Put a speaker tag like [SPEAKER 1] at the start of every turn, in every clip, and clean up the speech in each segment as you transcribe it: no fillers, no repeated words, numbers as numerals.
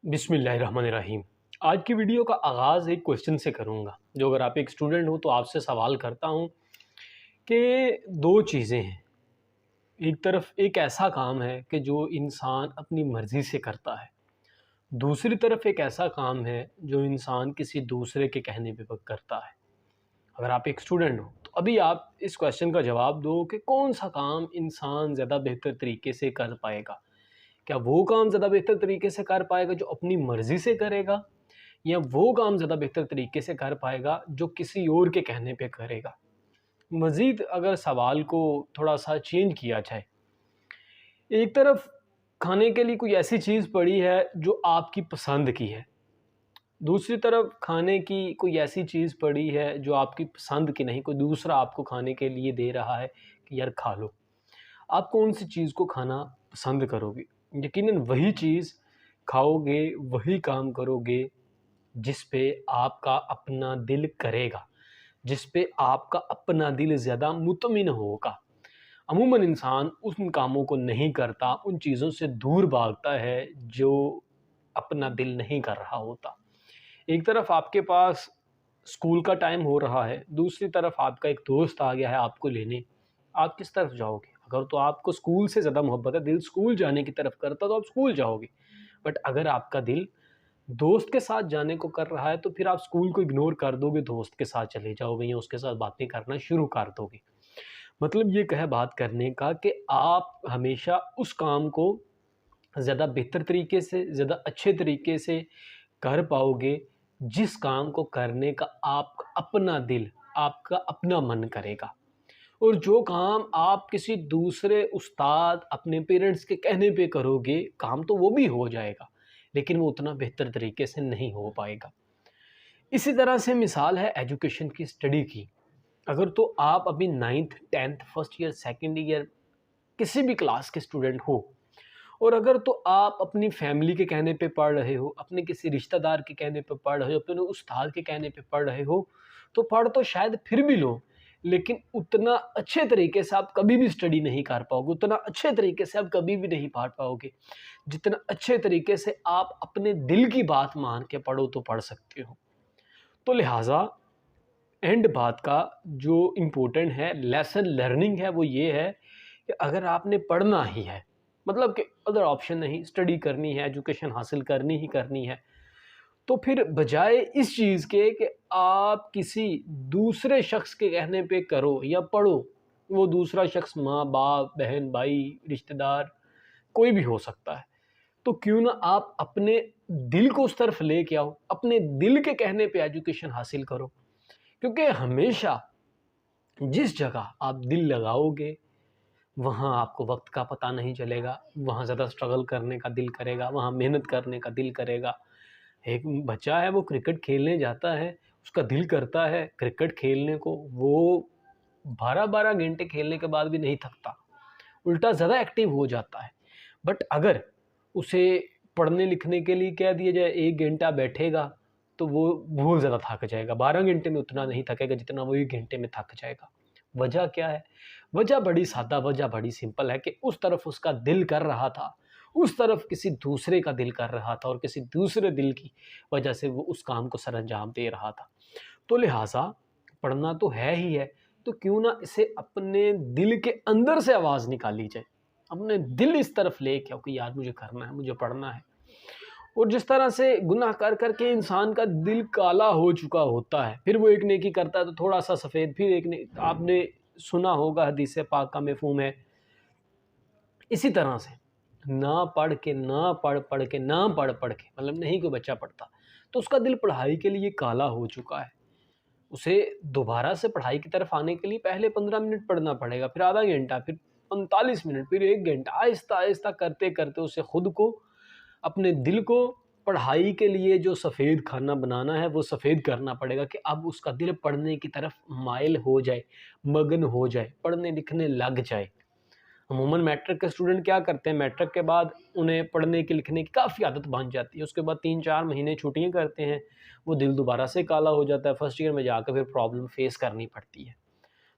[SPEAKER 1] बिस्मिल्लाहिर्रहमानिर्रहीम। आज की वीडियो का आगाज़ एक क्वेश्चन से करूँगा, जो अगर आप एक स्टूडेंट हो तो आपसे सवाल करता हूँ कि दो चीज़ें हैं। एक तरफ एक ऐसा काम है कि जो इंसान अपनी मर्ज़ी से करता है, दूसरी तरफ एक ऐसा काम है जो इंसान किसी दूसरे के कहने पे करता है। अगर आप एक स्टूडेंट हो तो अभी आप इस क्वेश्चन का जवाब दो कि कौन सा काम इंसान ज़्यादा बेहतर तरीके से कर पाएगा। क्या वो काम ज़्यादा बेहतर तरीके से कर पाएगा जो अपनी मर्ज़ी से करेगा, या वो काम ज़्यादा बेहतर तरीके से कर पाएगा जो किसी और के कहने पे करेगा। मज़ीद अगर सवाल को थोड़ा सा चेंज किया जाए, एक तरफ खाने के लिए कोई ऐसी चीज़ पड़ी है जो आपकी पसंद की है, दूसरी तरफ खाने की कोई ऐसी चीज़ पड़ी है जो आपकी पसंद की नहीं, कोई दूसरा आपको खाने के लिए दे रहा है कि यार खा लो। आप कौन सी चीज़ को खाना पसंद करोगे? यकीनन वही चीज़ खाओगे, वही काम करोगे जिस पे आपका अपना दिल करेगा, जिस पे आपका अपना दिल ज़्यादा मुतमिन होगा। अमूमन इंसान उन कामों को नहीं करता, उन चीज़ों से दूर भागता है जो अपना दिल नहीं कर रहा होता। एक तरफ आपके पास स्कूल का टाइम हो रहा है, दूसरी तरफ आपका एक दोस्त आ गया है आपको लेने। आप किस तरफ जाओगे? अगर तो आपको स्कूल से ज़्यादा मोहब्बत है, दिल स्कूल जाने की तरफ करता, तो आप स्कूल जाओगे। बट अगर आपका दिल दोस्त के साथ जाने को कर रहा है तो फिर आप स्कूल को इग्नोर कर दोगे, दोस्त के साथ चले जाओगे या उसके साथ बातें करना शुरू कर दोगे। मतलब ये है बात करने का कि आप हमेशा उस काम को ज़्यादा बेहतर तरीके से, ज़्यादा अच्छे तरीके से कर पाओगे जिस काम को करने का आपका अपना दिल, आपका अपना मन करेगा। और जो काम आप किसी दूसरे उस्ताद, अपने पेरेंट्स के कहने पे करोगे, काम तो वो भी हो जाएगा, लेकिन वो उतना बेहतर तरीके से नहीं हो पाएगा। इसी तरह से मिसाल है एजुकेशन की, स्टडी की। अगर तो आप अभी 9th 10th first year, second year किसी भी क्लास के स्टूडेंट हो, और अगर तो आप अपनी फैमिली के कहने पे पढ़ रहे हो, अपने किसी रिश्तेदार के कहने पे पढ़ रहे हो, अपने उस्ताद के कहने पे पढ़ रहे हो, तो पढ़ तो शायद फिर भी लो, लेकिन उतना अच्छे तरीके से आप कभी भी स्टडी नहीं कर पाओगे, उतना अच्छे तरीके से आप कभी भी नहीं पढ़ पाओगे जितना अच्छे तरीके से आप अपने दिल की बात मान के पढ़ो तो पढ़ सकते हो। तो लिहाजा एंड बात का जो इम्पोर्टेंट है, लेसन लर्निंग है, वो ये है कि अगर आपने पढ़ना ही है, मतलब कि अदर ऑप्शन नहीं, स्टडी करनी है, एजुकेशन हासिल करनी ही करनी है, तो फिर बजाय इस चीज़ के कि आप किसी दूसरे शख्स के कहने पे करो या पढ़ो, वो दूसरा शख्स माँ बाप, बहन भाई, रिश्तेदार, कोई भी हो सकता है, तो क्यों ना आप अपने दिल को उस तरफ ले के आओ, अपने दिल के कहने पे एजुकेशन हासिल करो। क्योंकि हमेशा जिस जगह आप दिल लगाओगे, वहाँ आपको वक्त का पता नहीं चलेगा, वहाँ ज़्यादा स्ट्रगल करने का दिल करेगा, वहाँ मेहनत करने का दिल करेगा। एक बच्चा है, वो क्रिकेट खेलने जाता है, उसका दिल करता है क्रिकेट खेलने को, वो 12-12 घंटे खेलने के बाद भी नहीं थकता, उल्टा ज़्यादा एक्टिव हो जाता है। बट अगर उसे पढ़ने लिखने के लिए कह दिया जाए 1 घंटा बैठेगा, तो वो बहुत ज़्यादा थक जाएगा, 12 घंटे में उतना नहीं थकेगा जितना वो 1 घंटे में थक जाएगा। वजह क्या है? वजह बड़ी सादा, वजह बड़ी सिंपल है कि उस तरफ उसका दिल कर रहा था, उस तरफ किसी दूसरे का दिल कर रहा था, और किसी दूसरे दिल की वजह से वो उस काम को सरअंजाम दे रहा था। तो लिहाजा पढ़ना तो है ही है, तो क्यों ना इसे अपने दिल के अंदर से आवाज़ निकाली जाए, अपने दिल इस तरफ ले के आओ कि यार मुझे करना है, मुझे पढ़ना है। और जिस तरह से गुनाह कर कर के इंसान का दिल काला हो चुका होता है, फिर वो एक नेकी करता है तो थोड़ा सा सफ़ेद, फिर एक ने, आपने सुना होगा हदीस पाक का मफ़हूम है, इसी तरह से ना पढ़ के, ना पढ़ पढ़ के, ना पढ़ पढ़ के, मतलब नहीं कोई बच्चा पढ़ता, तो उसका दिल पढ़ाई के लिए काला हो चुका है। उसे दोबारा से पढ़ाई की तरफ आने के लिए पहले 15 मिनट पढ़ना पड़ेगा, फिर आधा घंटा, फिर 45 मिनट, फिर 1 घंटा, आहिस्ता-आहिस्ता करते-करते उसे खुद को, अपने दिल को पढ़ाई के लिए जो सफ़ेद खाना बनाना है, वो सफ़ेद करना पड़ेगा कि अब उसका दिल पढ़ने की तरफ माइल हो जाए, मगन हो जाए, पढ़ने लिखने लग जाए। अमूमन मैट्रिक के स्टूडेंट क्या करते हैं, मैट्रिक के बाद उन्हें पढ़ने की लिखने की काफ़ी आदत बन जाती है, उसके बाद 3-4 महीने छुट्टियाँ करते हैं, वो दिल दोबारा से काला हो जाता है, फर्स्ट ईयर में जाकर फिर प्रॉब्लम फेस करनी पड़ती है।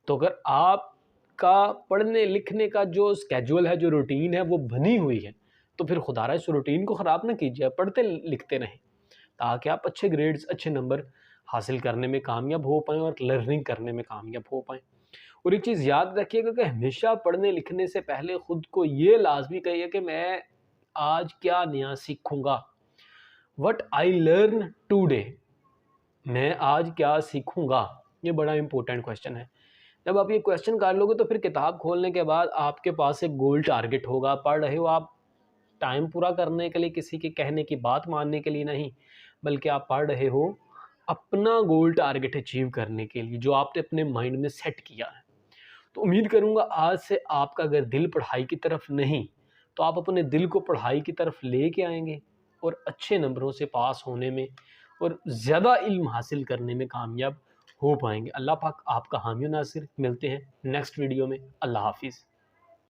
[SPEAKER 1] तो अगर आपका पढ़ने लिखने का जो स्केड्यूल है, जो रूटीन है, वो बनी हुई है, تو پھر خدا را اس روٹین کو خراب نہ کیجیے، پڑھتے لکھتے رہیں تاکہ آپ اچھے گریڈز اچھے نمبر حاصل کرنے میں کامیاب ہو پائیں اور لرننگ کرنے میں کامیاب ہو پائیں۔ اور ایک چیز یاد رکھیے گا کہ ہمیشہ پڑھنے لکھنے سے پہلے خود کو یہ لازمی کہیے کہ میں آج کیا نیا سیکھوں گا، what I learn today, میں آج کیا سیکھوں گا۔ یہ بڑا امپورٹنٹ کویشچن ہے۔ جب آپ یہ کویشچن کر لو گے تو پھر کتاب کھولنے کے بعد آپ کے پاس ایک گول ٹارگٹ ہوگا۔ پڑھ رہے ہو آپ ٹائم پورا کرنے کے لیے، کسی کے کہنے کی بات ماننے کے لیے نہیں، بلکہ آپ پڑھ رہے ہو اپنا گول ٹارگٹ اچیو کرنے کے لیے جو آپ نے اپنے مائنڈ میں سیٹ کیا ہے۔ تو امید کروں گا آج سے آپ کا اگر دل پڑھائی کی طرف نہیں تو آپ اپنے دل کو پڑھائی کی طرف لے کے آئیں گے اور اچھے نمبروں سے پاس ہونے میں اور زیادہ علم حاصل کرنے میں کامیاب ہو پائیں گے۔ اللہ پاک آپ کا حامی و ناصر۔ ملتے ہیں نیکسٹ ویڈیو میں۔ اللہ حافظ۔